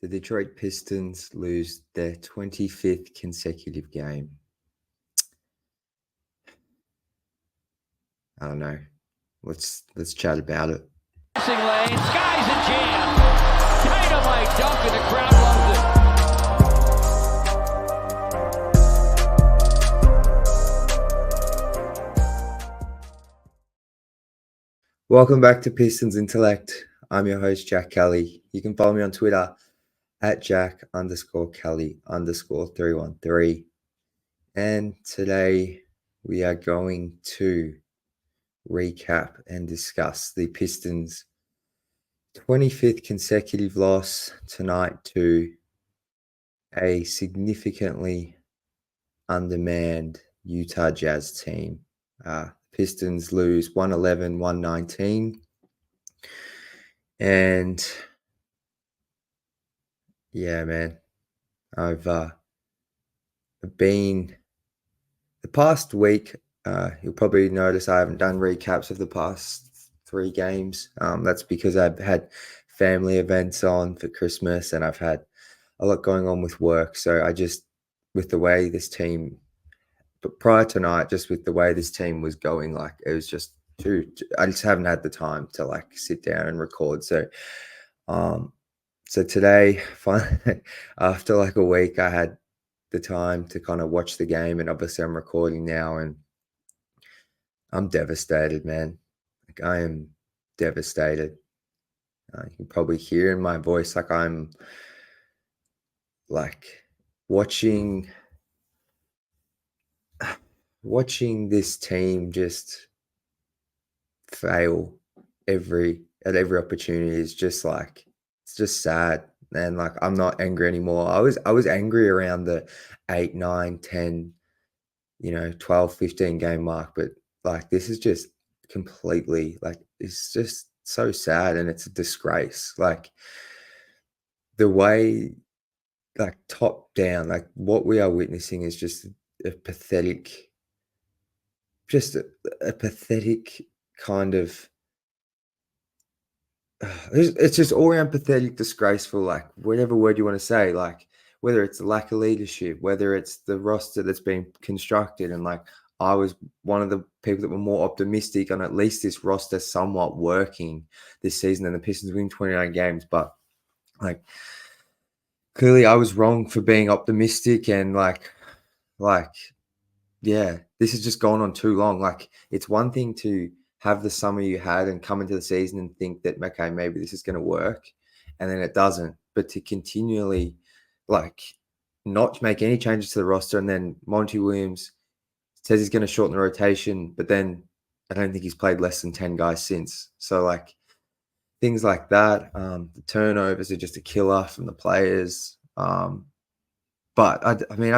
The Detroit Pistons lose their 25th consecutive game. I don't know. Let's chat about it. Passing lane, skies a jam. Dynamite dunk and the crowd loves it. Welcome back to Pistons Intellect. I'm your host, Jack Kelly. You can follow me on Twitter at Jack_Kelly_313. And today we are going to recap and discuss the Pistons' 25th consecutive loss tonight to a significantly undermanned Utah Jazz team. Pistons lose 111-119. And yeah, man, I've been the past week. You'll probably notice I haven't done recaps of the past 3 games. That's because I've had family events on for Christmas and I've had a lot going on with work. So I just, with the way this team, but prior tonight, just with the way this team was going, like it was just I just haven't had the time to like sit down and record. So today, finally, after like a week, I had the time to kind of watch the game, and obviously I'm recording now, and I'm devastated, man. Like I am devastated. You can probably hear in my voice, like I'm like watching this team just fail at every opportunity is just like, it's just sad. And like I'm not angry anymore. I was angry around the 8, 9, 10, 12, 15 game mark, but like this is just completely like, it's just so sad and it's a disgrace. Like the way, like top down, like what we are witnessing is just a pathetic, a pathetic kind of, it's just all around pathetic, disgraceful, like whatever word you want to say, like whether it's the lack of leadership, whether it's the roster that's been constructed. And like I was one of the people that were more optimistic on at least this roster somewhat working this season, and the Pistons win 29 games. But like clearly I was wrong for being optimistic, and like yeah, this has just gone on too long. Like it's one thing to have the summer you had and come into the season and think that, okay, maybe this is going to work, and then it doesn't. But to continually like not make any changes to the roster, and then Monty Williams says he's going to shorten the rotation, but then I don't think he's played less than 10 guys since. So like things like that, the turnovers are just a killer from the players. But I mean,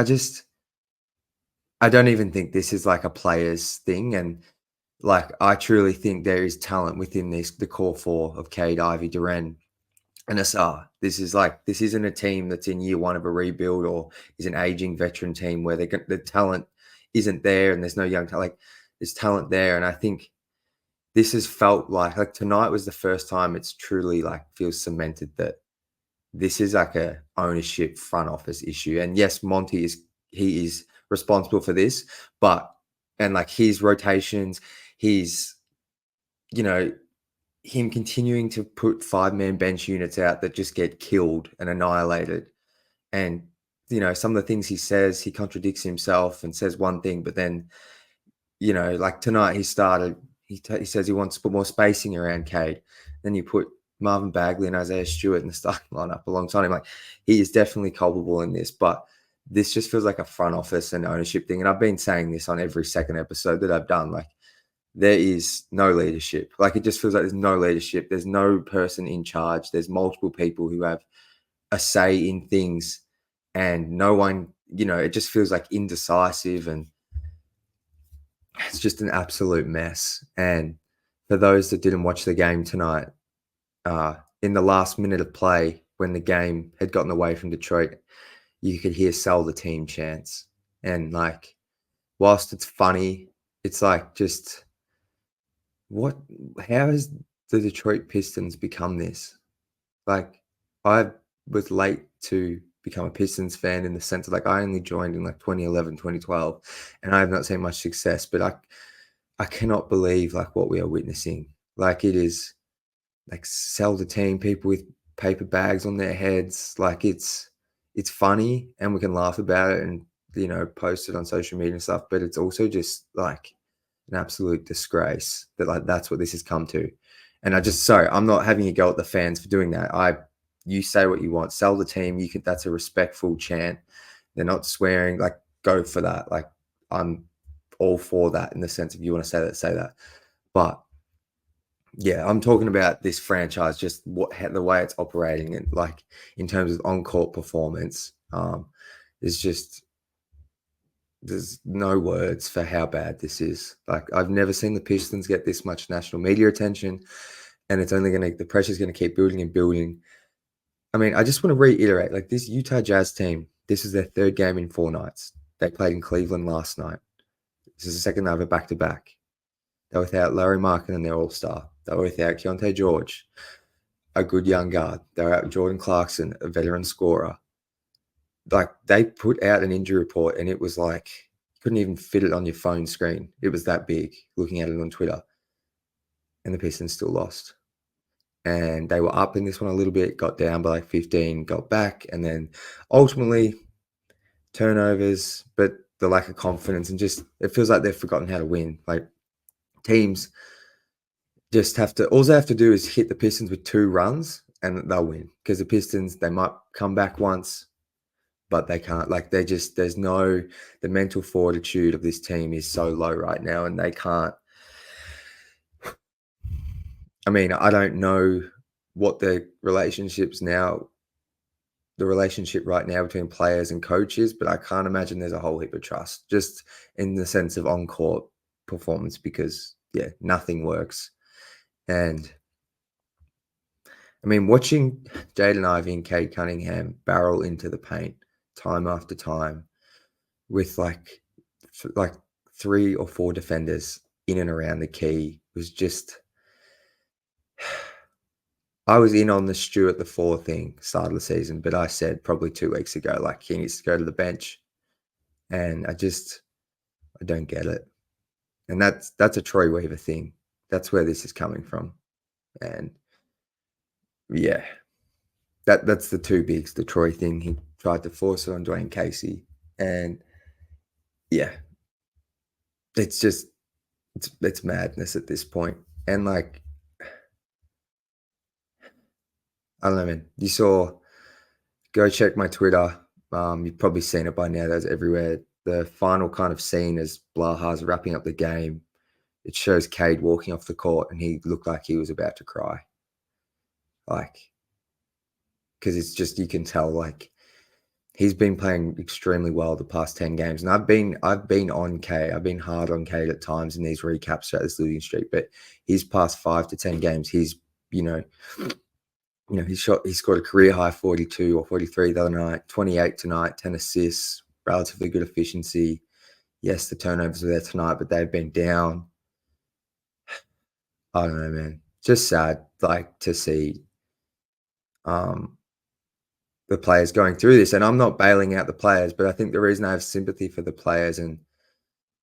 I don't even think this is like a players thing. And like, I truly think there is talent within the core 4 of Cade, Ivy, Duren, and Asar. This isn't a team that's in year 1 of a rebuild or is an aging veteran team where the talent isn't there and there's no young talent. Like, there's talent there. And I think this has felt like tonight was the first time it's truly like feels cemented that this is like a ownership front office issue. And yes, Monty is responsible for this, and like his rotations, his, him continuing to put 5-man bench units out that just get killed and annihilated. And, some of the things he says, he contradicts himself and says one thing, but then, like tonight he says he wants to put more spacing around Cade. Then you put Marvin Bagley and Isaiah Stewart in the starting lineup alongside him. Like he is definitely culpable in this, but this just feels like a front office and ownership thing. And I've been saying this on every second episode that I've done. Like there is no leadership. Like it just feels like there's no leadership. There's no person in charge. There's multiple people who have a say in things, and no one, it just feels like indecisive, and it's just an absolute mess. And for those that didn't watch the game tonight, in the last minute of play, when the game had gotten away from Detroit, you could hear "sell the team" chants. And like, whilst it's funny, it's like just how has the Detroit Pistons become this? Like, I've was late to become a Pistons fan in the sense of like I only joined in like 2011, 2012, and I have not seen much success. But I cannot believe like what we are witnessing. Like it is like sell the team, people with paper bags on their heads. Like it's funny and we can laugh about it and post it on social media and stuff. But it's also just like an absolute disgrace that like that's what this has come to. And I'm not having a go at the fans for doing that. You say what you want, sell the team. That's a respectful chant. They're not swearing. Like go for that. Like I'm all for that in the sense if you want to say that. But yeah, I'm talking about this franchise, just the way it's operating and like in terms of on-court performance, is just there's no words for how bad this is. Like I've never seen the Pistons get this much national media attention, and it's only the pressure's gonna keep building and building. I mean, I just want to reiterate, like this Utah Jazz team, this is their third game in 4 nights. They played in Cleveland last night. This is the second night of a back-to-back. They're without Larry Markkinen, their all-star. They were without Keontae George, a good young guard. They're out Jordan Clarkson, a veteran scorer. Like they put out an injury report and it was like you couldn't even fit it on your phone screen. It was that big looking at it on Twitter. And the Pistons still lost. And they were up in this one a little bit, got down by like 15, got back, and then ultimately turnovers, but the lack of confidence and just it feels like they've forgotten how to win. Like teams just all they have to do is hit the Pistons with 2 runs and they'll win because the Pistons, they might come back once, but they can't. Like the mental fortitude of this team is so low right now and they can't. I mean, I don't know what the relationship right now between players and coaches, but I can't imagine there's a whole heap of trust just in the sense of on-court performance because, yeah, nothing works. And I mean, watching Jaden Ivey and Cade Cunningham barrel into the paint time after time with like 3 or 4 defenders in and around the key was just. I was in on the Stuart the 4 thing start of the season, but I said probably 2 weeks ago, like he needs to go to the bench, and I don't get it. And that's a Troy Weaver thing. That's where this is coming from, and yeah, that's the 2 bigs. The Troy thing, he tried to force it on Dwayne Casey, and yeah, it's just it's madness at this point, and like. I don't know, man. Go check my Twitter. You've probably seen it by now. That's everywhere. The final kind of scene as Blaha's wrapping up the game. It shows Cade walking off the court and he looked like he was about to cry. Like, because it's just, you can tell, like, he's been playing extremely well the past 10 games. And I've been on Cade. I've been hard on Cade at times in these recaps throughout this losing streak. But his past 5 to 10 games, he scored a career high 42 or 43 the other night, 28 tonight, 10 assists, relatively good efficiency. Yes, the turnovers were there tonight, but they've been down. I don't know, man. Just sad, like, to see the players going through this. And I'm not bailing out the players, but I think the reason I have sympathy for the players, and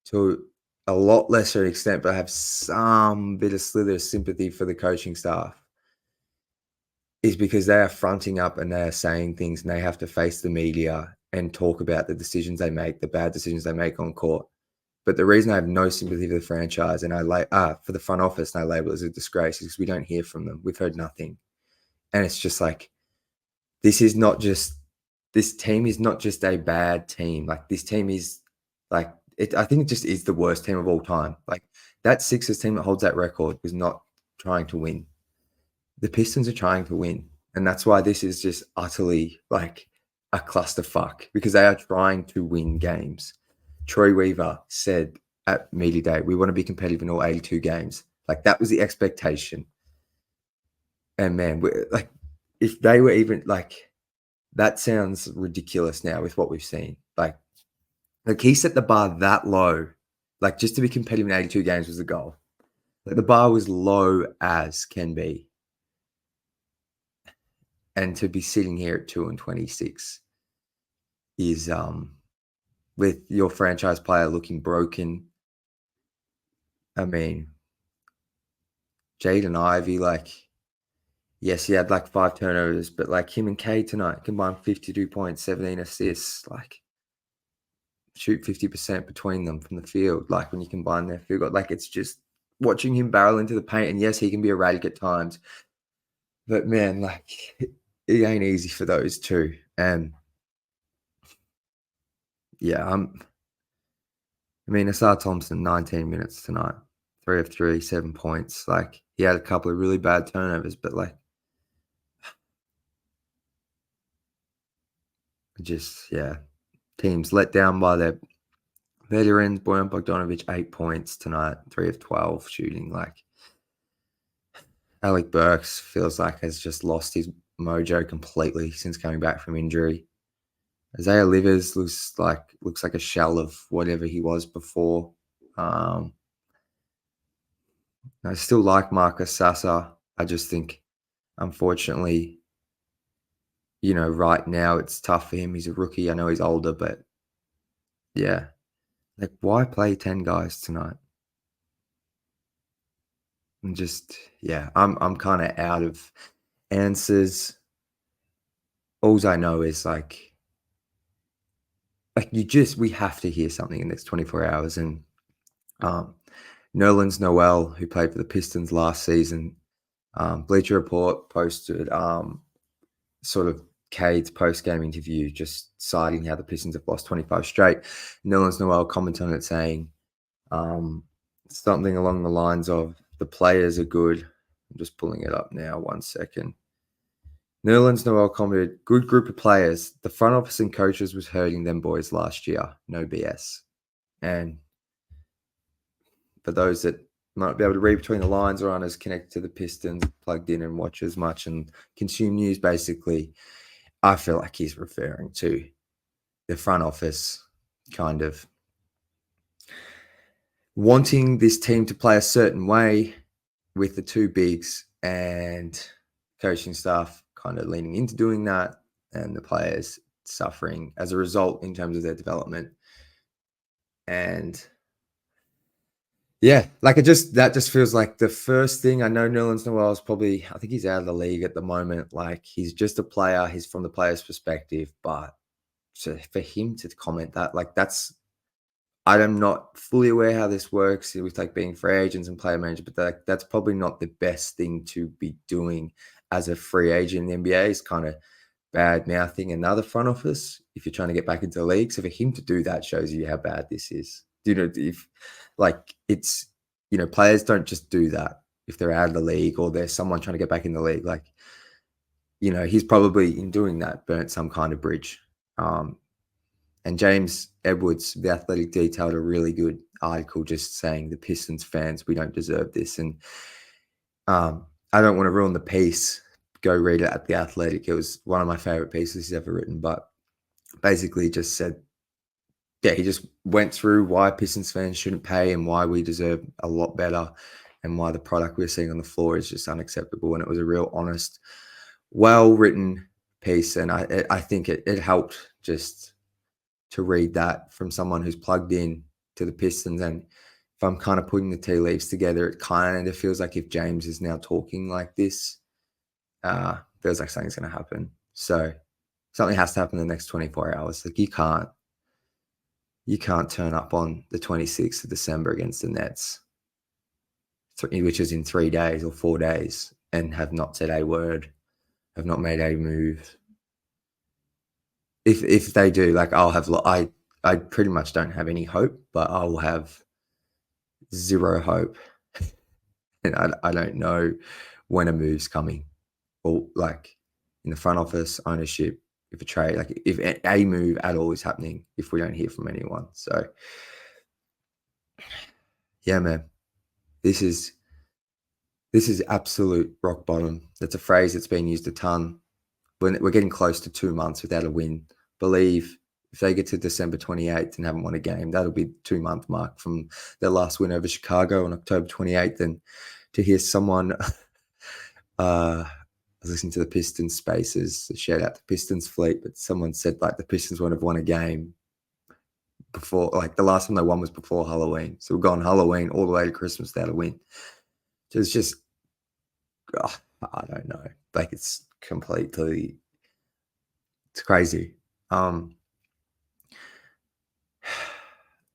to a lot lesser extent, but I have some bit of slither of sympathy for the coaching staff, is because they are fronting up and they are saying things and they have to face the media and talk about the decisions they make, the bad decisions they make on court. But the reason I have no sympathy for the franchise and for the front office and I label it as a disgrace is because we don't hear from them. We've heard nothing. And it's just like, this team is not just a bad team. Like this team is like, I think it just is the worst team of all time. Like that Sixers team that holds that record was not trying to win. The Pistons are trying to win. And that's why this is just utterly like a clusterfuck, because they are trying to win games. Troy Weaver said at media day, we want to be competitive in all 82 games. Like that was the expectation. And man, like if they were even like, that sounds ridiculous now with what we've seen. Like he set the bar that low, like just to be competitive in 82 games was the goal. Like the bar was low as can be. And to be sitting here at 2-26 is with your franchise player looking broken. I mean, Jaden Ivey, like, yes, he had like 5 turnovers, but like him and K tonight combined 52 points, 17 assists, like shoot 50% between them from the field. Like when you combine their field goal, like it's just watching him barrel into the paint. And yes, he can be erratic at times, but man, like it ain't easy for those two. And yeah, I mean, Asar Thompson, 19 minutes tonight, 3 of 3, 7 points. Like he had a couple of really bad turnovers, but like just, yeah, teams let down by their veterans. Bojan Bogdanovic, 8 points tonight, 3 of 12 shooting. Like Alec Burks feels like has just lost his mojo completely since coming back from injury. Isaiah Livers looks like a shell of whatever he was before. I still like Marcus Sasser. I just think, unfortunately, right now it's tough for him. He's a rookie. I know he's older, but yeah, like why play 10 guys tonight? And just I'm kind of out of answers. All I know is like we have to hear something in this 24 hours. And Nerlens Noel, who played for the Pistons last season, Bleacher Report posted sort of Cade's post-game interview, just citing how the Pistons have lost 25 straight. Nerlens Noel commented on it saying something along the lines of, the players are good. I'm just pulling it up now, 1 second. Nerlens Noel commented, good group of players. The front office and coaches was hurting them boys last year. No BS. And for those that might be able to read between the lines or aren't as connected to the Pistons, plugged in and watch as much and consume news, basically, I feel like he's referring to the front office kind of wanting this team to play a certain way with the two bigs, and coaching staff kind of leaning into doing that, and the players suffering as a result in terms of their development. And yeah, like that just feels like the first thing. I know Nerlens Noel is probably, I think he's out of the league at the moment. Like he's just a player. He's from the player's perspective, but for him to comment that, like I'm not fully aware how this works with like being free agents and player manager, but that's probably not the best thing to be doing as a free agent in the NBA. Is kind of bad mouthing another front office if you're trying to get back into the league. So for him to do that shows you how bad this is. If like it's, players don't just do that if they're out of the league or there's someone trying to get back in the league. Like, he's probably in doing that burnt some kind of bridge. And James Edwards, The Athletic, detailed a really good article just saying the Pistons fans, we don't deserve this. And I don't want to ruin the piece. Go read it at The Athletic. It was one of my favorite pieces he's ever written, but basically just said, he just went through why Pistons fans shouldn't pay and why we deserve a lot better and why the product we're seeing on the floor is just unacceptable. And it was a real honest, well-written piece. And I think it helped just to read that from someone who's plugged in to the Pistons. And if I'm kind of putting the tea leaves together, it kind of feels like if James is now talking like this, feels like something's going to happen. So something has to happen in the next 24 hours. Like you can't turn up on the 26th of December against the Nets, which is in 3 days or 4 days, and have not said a word, have not made a move. If they do, like I pretty much don't have any hope, but I will have zero hope. And I don't know when a move's coming, or like in the front office, ownership, if a trade, like if a move at all is happening, if we don't hear from anyone. So yeah, man, this is absolute rock bottom. That's a phrase that's been used a ton. When we're getting close to 2 months without a win, believe if they get to December 28th and haven't won a game, that'll be 2-month mark from their last win over Chicago on October 28th. And to hear someone, I was listening to the Pistons Spaces. Shout out to Pistons Fleet, but someone said like the Pistons wouldn't have won a game before, like the last time they won was before Halloween. So we've gone Halloween all the way to Christmas without a win. So it's just, I don't know. Like it's crazy.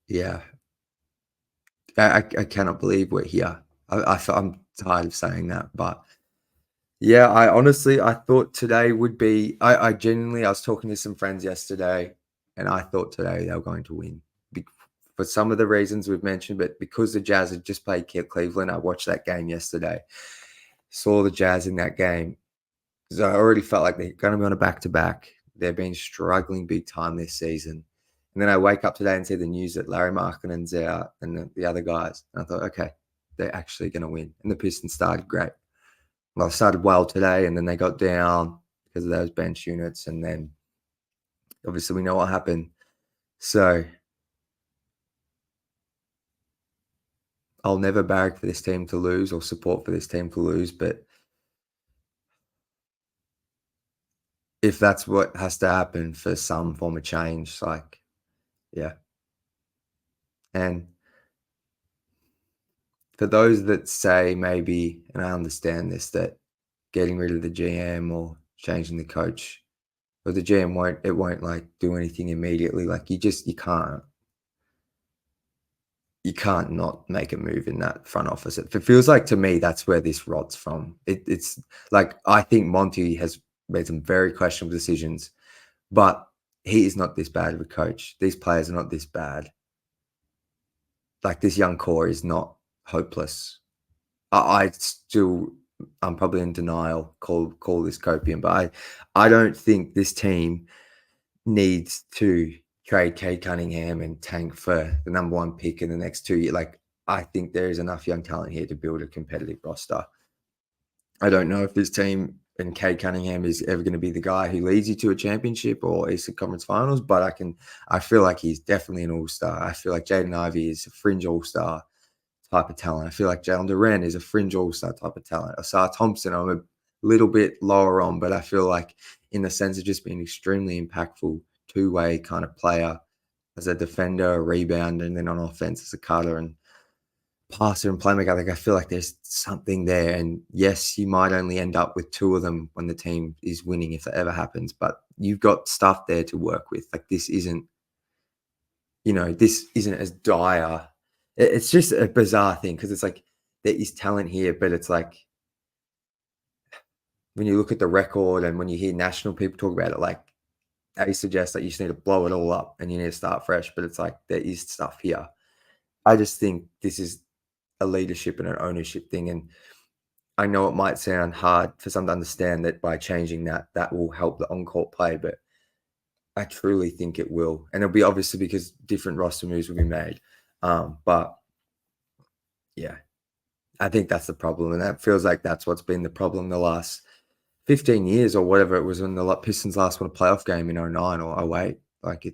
Yeah, I cannot believe we're here. I'm tired of saying that, but yeah, I thought today would be. I genuinely, I was talking to some friends yesterday, and I thought today they were going to win for some of the reasons we've mentioned, but because the Jazz had just played Cleveland, I watched that game yesterday, saw the Jazz in that game. So I already felt like they're going to be on a back to back. They've been struggling big time this season. And then I wake up today and see the news that Larry Markkanen's out and the other guys. And I thought, okay, they're actually going to win. And the Pistons started great. Well, they started well today, and then they got down because of those bench units. And then obviously we know what happened. So I'll never barrack for this team to lose or support for this team to lose. But if that's what has to happen for some form of change, like, yeah. And for those that say maybe, and I understand this, that getting rid of the GM or changing the coach or the GM won't like do anything immediately. Like you can't not make a move in that front office. It feels like to me that's where this rots from. It's like I think Monty has made some very questionable decisions, but he is not this bad of a coach. These players are not this bad. Like this young core is not hopeless. I'm probably in denial. Call this copium, but I don't think this team needs to trade Cade Cunningham and tank for the number one pick in the next 2 years. Like I think there is enough young talent here to build a competitive roster. I don't know if this team and Cade Cunningham is ever going to be the guy who leads you to a championship or Eastern Conference Finals, but I feel like he's definitely an all-star. I feel like Jaden Ivey is a fringe all-star type of talent. I feel like Jalen Duren is a fringe all-star type of talent. Asar Thompson, I'm a little bit lower on, but I feel like in the sense of just being extremely impactful, two-way kind of player as a defender, a rebounder, and then on offense as a cutter and passer and playmaker. Like I feel like there's something there. And yes, you might only end up with two of them when the team is winning, if that ever happens, but you've got stuff there to work with. Like this isn't as dire. It's just a bizarre thing because it's like there is talent here, but it's like when you look at the record and when you hear national people talk about it, like they suggest that you just need to blow it all up and you need to start fresh. But it's like there is stuff here. I just think this is a leadership and an ownership thing. And I know it might sound hard for some to understand that by changing that will help the on-court play, but I truly think it will. And it'll be obviously because different roster moves will be made. But yeah, I think that's the problem. And that feels like that's what's been the problem the last 15 years or whatever it was when the Pistons last won a playoff game in 09 or 08. Like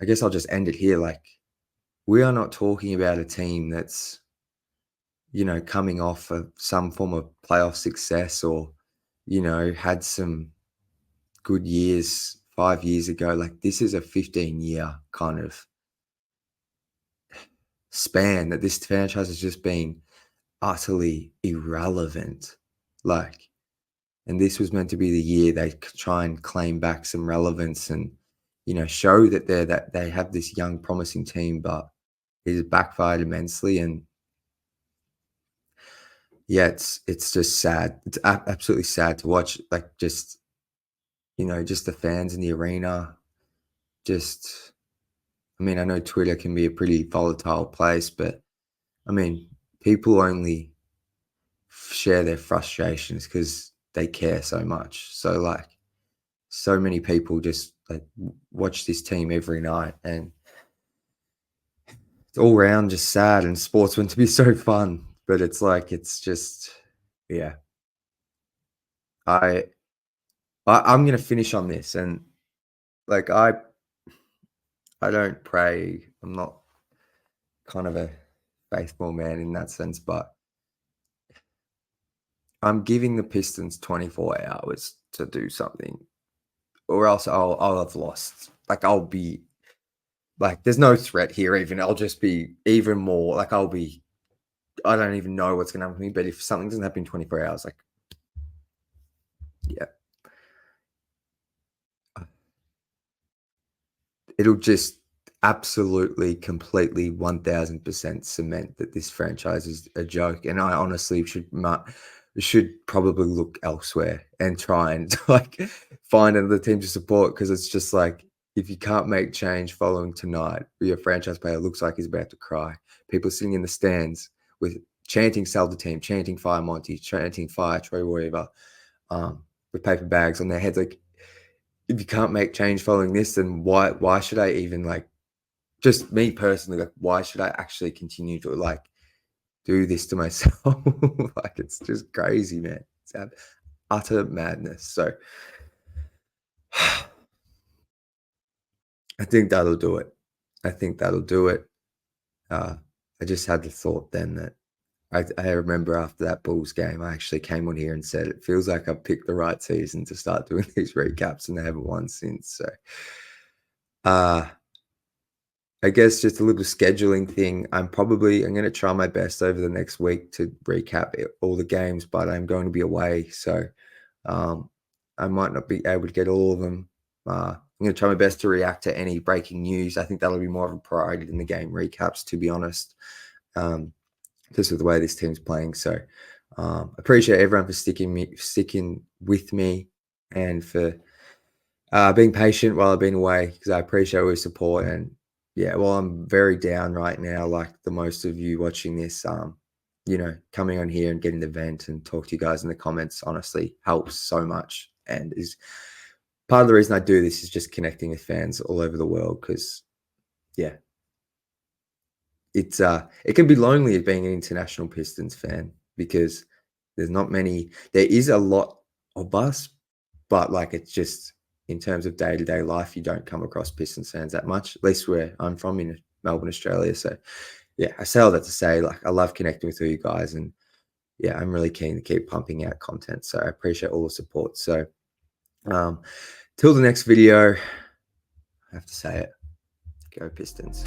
I guess I'll just end it here. Like we are not talking about a team that's, coming off of some form of playoff success or, had some good years 5 years ago. Like this is a 15-year kind of span that this franchise has just been utterly irrelevant. Like, and this was meant to be the year they try and claim back some relevance and, show that they have this young, promising team, but it has backfired immensely. And yeah, it's just sad. It's absolutely sad to watch. Like, just just the fans in the arena. Just, I mean, I know Twitter can be a pretty volatile place, but I mean, people only share their frustrations because they care so much. So like so many people just like watch this team every night and it's all around just sad and sports meant to be so fun. But it's like it's just yeah. I, I'm gonna finish on this and like I don't pray. I'm not kind of a faithful man in that sense, but I'm giving the Pistons 24 hours to do something, or else I'll have lost. Like, I'll be like, there's no threat here even. I'll just be even more like, I don't even know what's gonna happen to me. But if something doesn't happen in 24 hours, like, yeah, it'll just absolutely, completely, 1000% cement that this franchise is a joke. And I honestly should probably look elsewhere and try and like find another team to support, because it's just like, if you can't make change following tonight, your franchise player looks like he's about to cry. People sitting in the stands with chanting "Sell the team," chanting "Fire Monty," chanting "Fire Troy Weaver," with paper bags on their heads. Like, if you can't make change following this, then why should I even, like, just me personally, like, why should I actually continue to, like, do this to myself? Like, it's just crazy, man. It's utter madness. So I think that'll do it. I think that'll do it. I just had the thought then that I remember after that Bulls game, I actually came on here and said, it feels like I picked the right season to start doing these recaps, and they haven't won since. So, uh, I guess just a little scheduling thing. I'm going to try my best over the next week to recap all the games, but I'm going to be away, so um, I might not be able to get all of them. I'm going to try my best to react to any breaking news. I think that'll be more of a priority than the game recaps, to be honest, because of the way this team's playing. So appreciate everyone for sticking with me, and for being patient while I've been away, because I appreciate all your support. And yeah, well, I'm very down right now, like the most of you watching this. Coming on here and getting the vent and talk to you guys in the comments honestly helps so much, and is part of the reason I do this, is just connecting with fans all over the world. Because yeah, it can be lonely being an international Pistons fan, because there is a lot of us, but like, it's just, in terms of day-to-day life, you don't come across Pistons fans that much, at least where I'm from in Melbourne, Australia. So yeah, I say all that to say, like, I love connecting with all you guys, and yeah, I'm really keen to keep pumping out content. So I appreciate all the support. So till the next video, I have to say it, go Pistons.